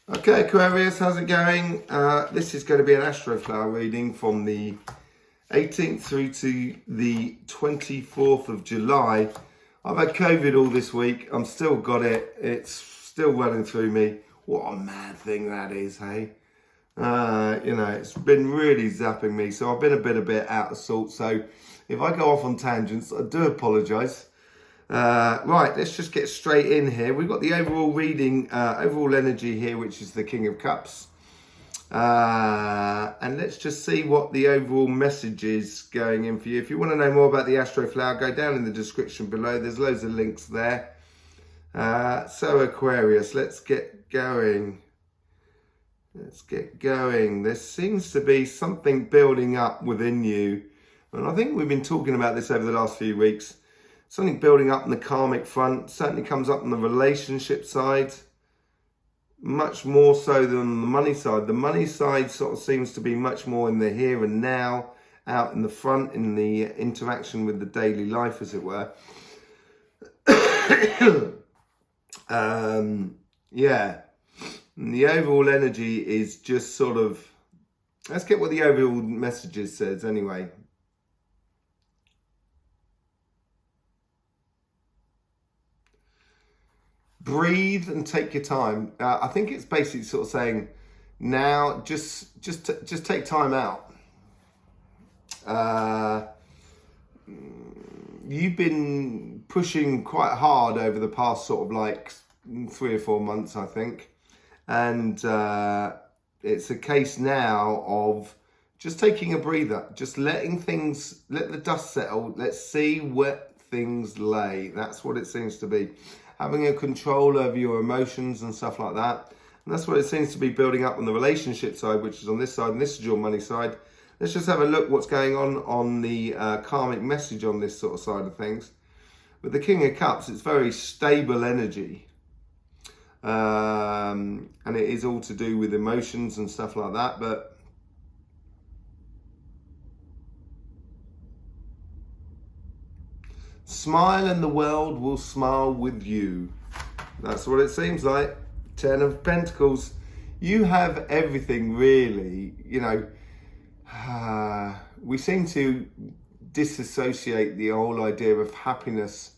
Okay, Aquarius, how's it going? This is going to be an Astroflower reading from the 18th through to the 24th of July. I've had COVID all this week. I'm still got it. It's still running through me. What a mad thing that is, hey? It's been really zapping me. So I've been a bit out of sort. So if I go off on tangents, I do apologise. Right, let's just get straight in here. We've got the overall reading, overall energy here, which is the King of Cups. And let's just see what the overall message is going in for you. If you want to know more about the Astroflower, go down in the description below. There's loads of links there. So Aquarius, let's get going. Let's get going. There seems to be something building up within you. And I think we've been talking about this over the last few weeks. Something building up on the karmic front, certainly comes up on the relationship side, much more so than the money side. The money side sort of seems to be much more in the here and now, out in the front, in the interaction with the daily life, as it were. Yeah, and the overall energy is just sort of, let's get what the overall messages says anyway. Breathe and take your time. I think it's basically sort of saying, now just take time out. You've been pushing quite hard over the past sort of like 3 or 4 months, I think, and it's a case now of just taking a breather, just letting things, let the dust settle. Let's see where things lay. That's what it seems to be. Having a control over your emotions and stuff like that. And that's what it seems to be building up on the relationship side, which is on this side, and this is your money side. Let's just have a look what's going on the karmic message on this sort of side of things. With the King of Cups, it's very stable energy. And it is all to do with emotions and stuff like that, but smile and the world will smile with you. That's what it seems like. 10 of Pentacles. You have everything, really. You know, we seem to disassociate the whole idea of happiness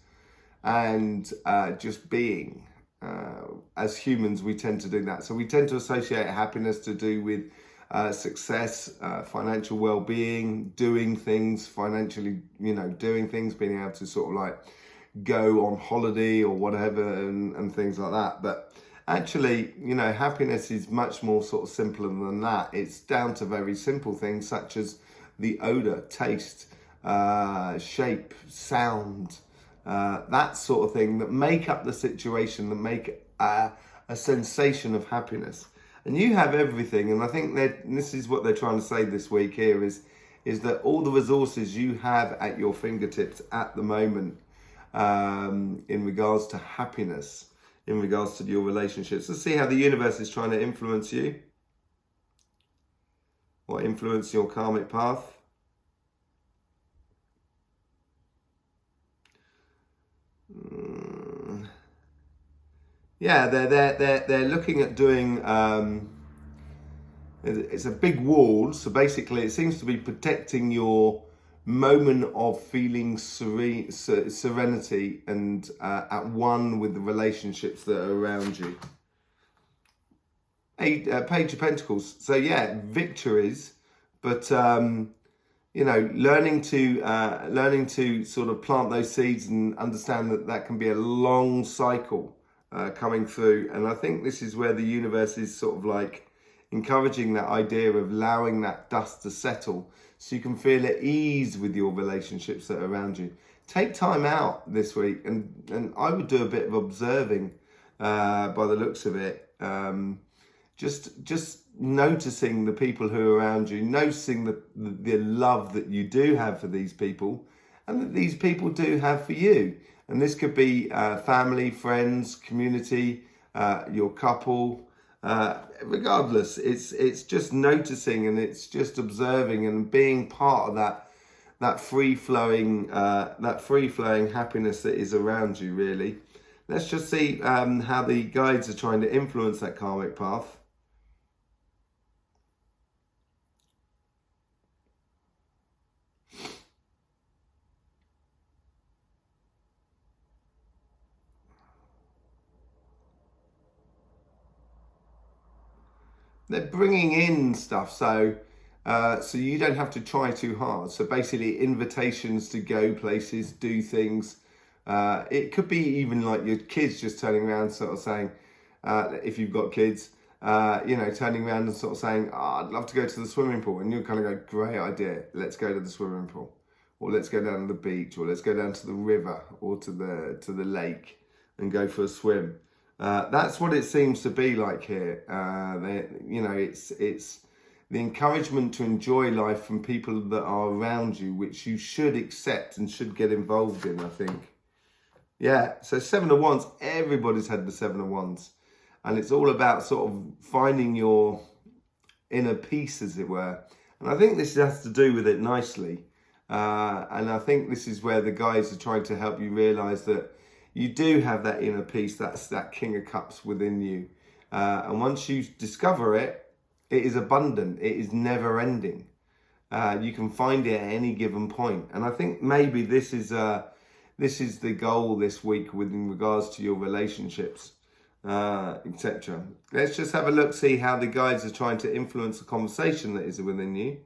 and just being. As humans, we tend to do that. So we tend to associate happiness to do with success, financial well-being, doing things financially, doing things, being able to sort of like go on holiday or whatever and things like that. But actually, happiness is much more sort of simpler than that. It's down to very simple things such as the odor, taste, shape, sound, that sort of thing that make up the situation, that make a sensation of happiness. And you have everything, and I think that this is what they're trying to say this week here is that all the resources you have at your fingertips at the moment in regards to happiness, in regards to your relationships. Let's see how the universe is trying to influence you or influence your karmic path. Yeah, they're looking at doing. It's a big wall, so basically it seems to be protecting your moment of feeling serenity and at one with the relationships that are around you. Page of Pentacles. So yeah, victories, but learning to sort of plant those seeds and understand that can be a long cycle coming through. And I think this is where the universe is sort of like encouraging that idea of allowing that dust to settle so you can feel at ease with your relationships that are around you. Take time out this week, and I would do a bit of observing by the looks of it. Just noticing the people who are around you, noticing the love that you do have for these people and that these people do have for you. And this could be family, friends, community, your couple, regardless. It's just noticing, and it's just observing and being part of that free flowing happiness that is around you, really. Let's just see how the guides are trying to influence that karmic path. They're bringing in stuff, so you don't have to try too hard. So basically, invitations to go places, do things. It could be even like your kids just turning around, sort of saying, if you've got kids, turning around and sort of saying, oh, I'd love to go to the swimming pool, and you'll kind of go, great idea, let's go to the swimming pool, or let's go down to the beach, or let's go down to the river, or to the lake, and go for a swim. That's what it seems to be like here. It's the encouragement to enjoy life from people that are around you, which you should accept and should get involved in, I think. Yeah, so 7 of Wands, everybody's had the 7 of Wands. And it's all about sort of finding your inner peace, as it were. And I think this has to do with it nicely. And I think this is where the guides are trying to help you realise that you do have that inner peace, that's that King of Cups within you. And once you discover it, it is abundant, it is never ending. You can find it at any given point. And I think maybe this is the goal this week in regards to your relationships, etc. Let's just have a look, see how the guides are trying to influence the conversation that is within you.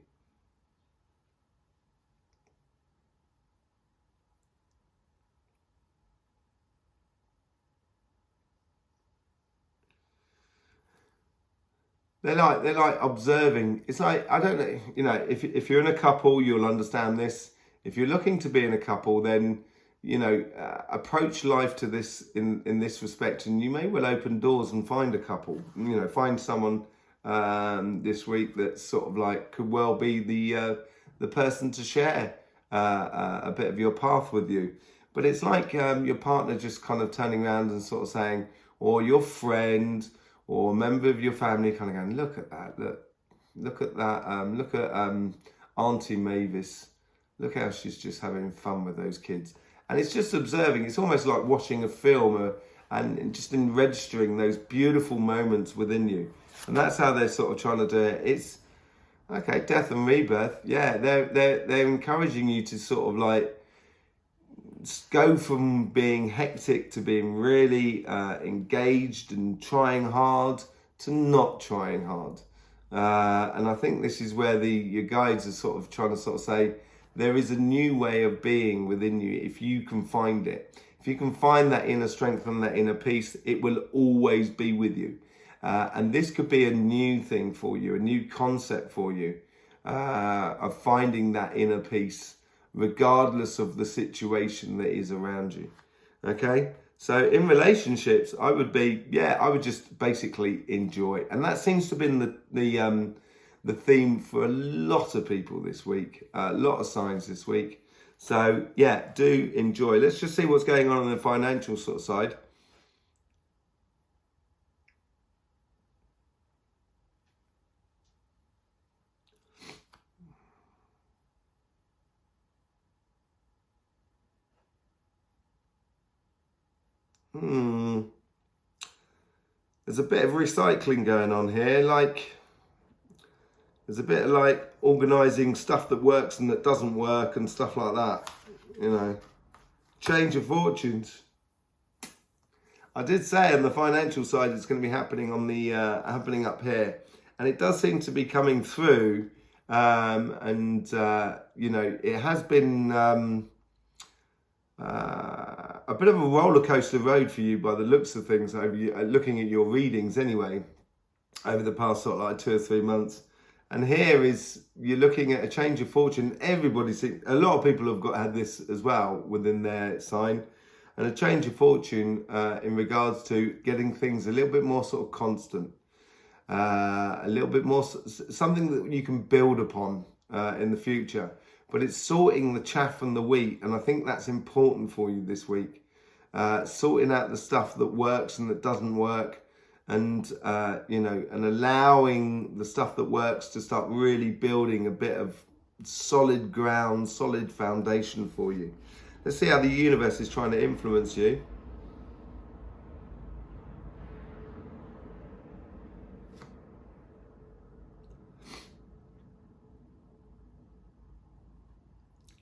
They're like observing. It's like, I don't know, if you're in a couple, you'll understand this. If you're looking to be in a couple, then, approach life to this in this respect, and you may well open doors and find a couple, find someone this week that sort of like could well be the person to share a bit of your path with you. But it's like your partner just kind of turning around and sort of saying, or your friend, or a member of your family kind of going, look at that, look at that, look at Auntie Mavis, look how she's just having fun with those kids. And it's just observing, it's almost like watching a film and just in registering those beautiful moments within you. And that's how they're sort of trying to do it. It's, okay, death and rebirth, yeah, they're encouraging you to sort of like go from being hectic to being really engaged and trying hard to not trying hard. And I think this is where your guides are sort of trying to sort of say, there is a new way of being within you if you can find it. If you can find that inner strength and that inner peace, it will always be with you. And this could be a new thing for you, a new concept for you of finding that inner peace, regardless of the situation that is around you. Okay, so in relationships, I would just basically enjoy, and that seems to have been the theme for a lot of people this week, a lot of signs this week. So yeah, do enjoy. Let's just see what's going on the financial sort of side. There's a bit of recycling going on here, like there's a bit of like organising stuff that works and that doesn't work and stuff like that, change of fortunes. I did say on the financial side it's going to be happening on the happening up here, and it does seem to be coming through, it has been a bit of a roller coaster road for you by the looks of things, looking at your readings anyway, over the past sort of like 2 or 3 months. And here you're looking at a change of fortune. A lot of people have had this as well within their sign, and a change of fortune in regards to getting things a little bit more sort of constant, a little bit more something that you can build upon in the future. But it's sorting the chaff and the wheat, and I think that's important for you this week. Sorting out the stuff that works and that doesn't work, and and allowing the stuff that works to start really building a bit of solid ground, solid foundation for you. Let's see how the universe is trying to influence you.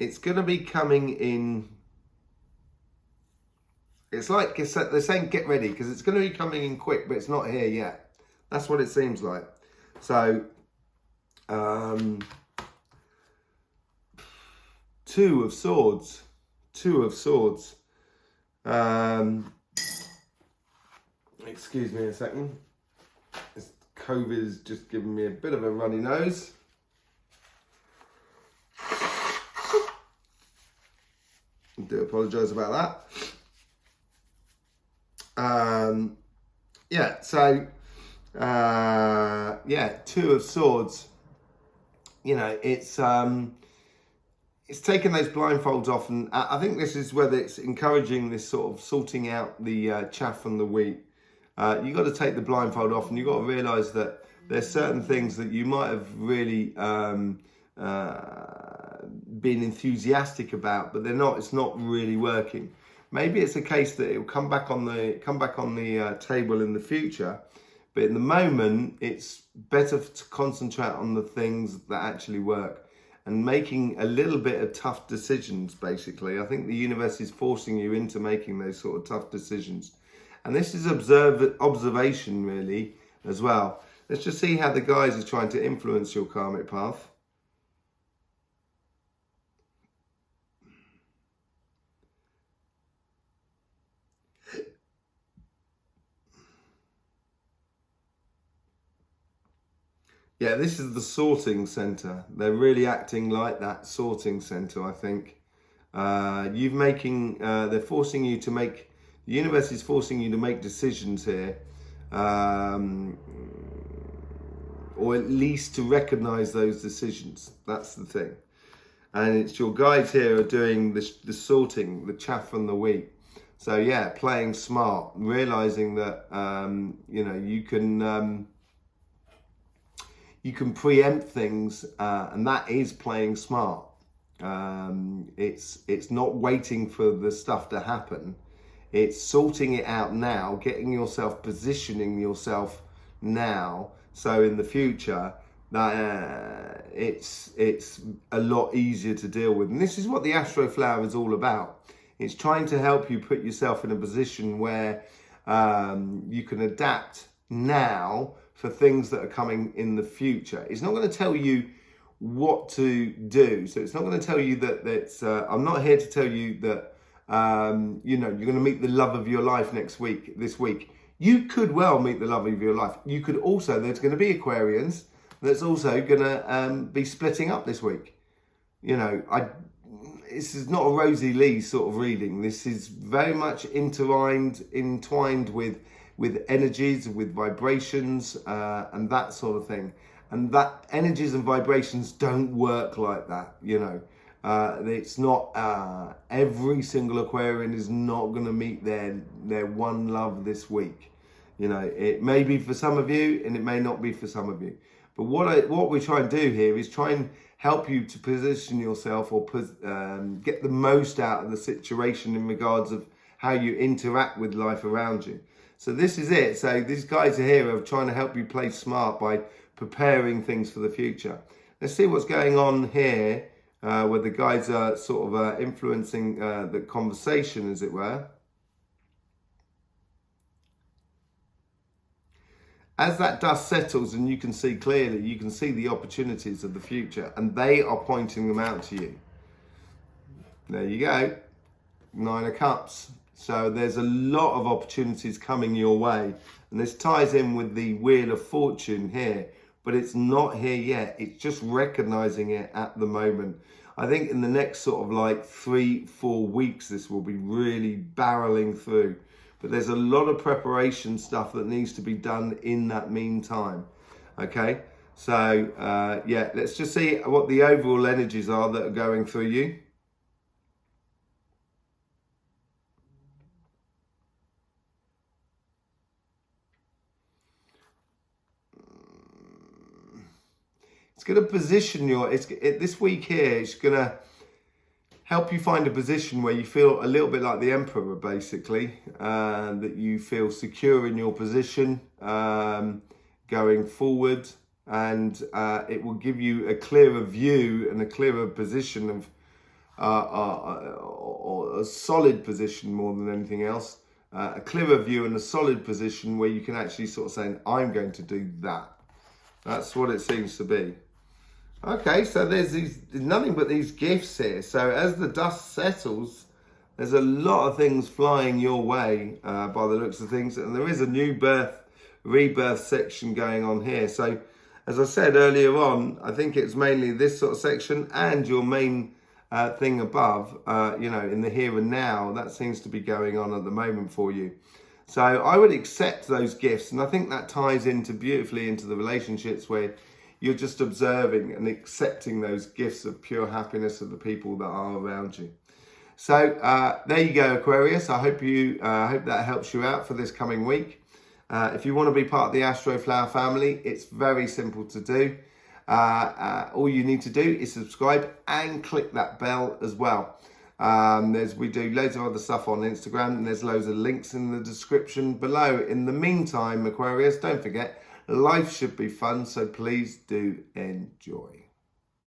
it's going to be coming in. It's like they're saying get ready, because it's going to be coming in quick, but it's not here yet. That's what it seems like. So, Two of Swords. Excuse me a second. This COVID is just giving me a bit of a runny nose. I do apologise about that. Two of Swords. You know, it's taking those blindfolds off, and I think this is whether it's encouraging this sort of sorting out the chaff from the wheat. You got to take the blindfold off, and you got to realise that there's certain things that you might have really been enthusiastic about, but they're not. It's not really working. Maybe it's a case that it will come back on the table in the future, but in the moment, it's better to concentrate on the things that actually work and making a little bit of tough decisions. Basically, I think the universe is forcing you into making those sort of tough decisions, and this is observation really as well. Let's just see how the guys are trying to influence your karmic path. Yeah, this is the sorting center. They're really acting like that sorting center, I think. They're forcing you to make, the universe is forcing you to make decisions here. Or at least to recognize those decisions. That's the thing. And it's your guides here are doing the sorting, the chaff from the wheat. So yeah, playing smart, realizing that, you can preempt things, and that is playing smart. It's not waiting for the stuff to happen. It's sorting it out now, positioning yourself now, so in the future that it's a lot easier to deal with. And this is what the Astroflower is all about. It's trying to help you put yourself in a position where you can adapt now for things that are coming in the future. It's not going to tell you what to do. So it's not going to tell you that I'm not here to tell you that you're going to meet the love of your life this week. You could well meet the love of your life. You could also, there's going to be Aquarians that's also going to be splitting up this week. This is not a Rosie Lee sort of reading. This is very much entwined with energies, with vibrations, and that sort of thing. And that energies and vibrations don't work like that, It's not, every single Aquarian is not going to meet their one love this week. It may be for some of you, and it may not be for some of you. But what we try and do here is try and help you to position yourself or get the most out of the situation in regards of how you interact with life around you. So this is it. So these guys are here are trying to help you play smart by preparing things for the future. Let's see what's going on here, where the guys are sort of influencing the conversation, as it were. As that dust settles and you can see clearly, you can see the opportunities of the future, and they are pointing them out to you. There you go. 9 of Cups. So there's a lot of opportunities coming your way. And this ties in with the Wheel of Fortune here, but it's not here yet. It's just recognizing it at the moment. I think in the next sort of like 3-4 weeks, this will be really barreling through. But there's a lot of preparation stuff that needs to be done in that meantime. Okay, so let's just see what the overall energies are that are going through you. It's going to position this week here, it's going to help you find a position where you feel a little bit like the Emperor, basically, that you feel secure in your position going forward, and it will give you a clearer view and a clearer position or a solid position more than anything else. A clearer view and a solid position where you can actually sort of say, I'm going to do that. That's what it seems to be. Okay, so there's nothing but these gifts here. So as the dust settles, there's a lot of things flying your way by the looks of things. And there is a new birth, rebirth section going on here. So as I said earlier on, I think it's mainly this sort of section and your main thing above, in the here and now. That seems to be going on at the moment for you. So I would accept those gifts. And I think that ties into beautifully into the relationships where you're just observing and accepting those gifts of pure happiness of the people that are around you. So there you go, Aquarius. I hope that helps you out for this coming week. If you want to be part of the Astroflower family, it's very simple to do. All you need to do is subscribe and click that bell as well. We do loads of other stuff on Instagram, and there's loads of links in the description below. In the meantime, Aquarius, don't forget, life should be fun, so please do enjoy.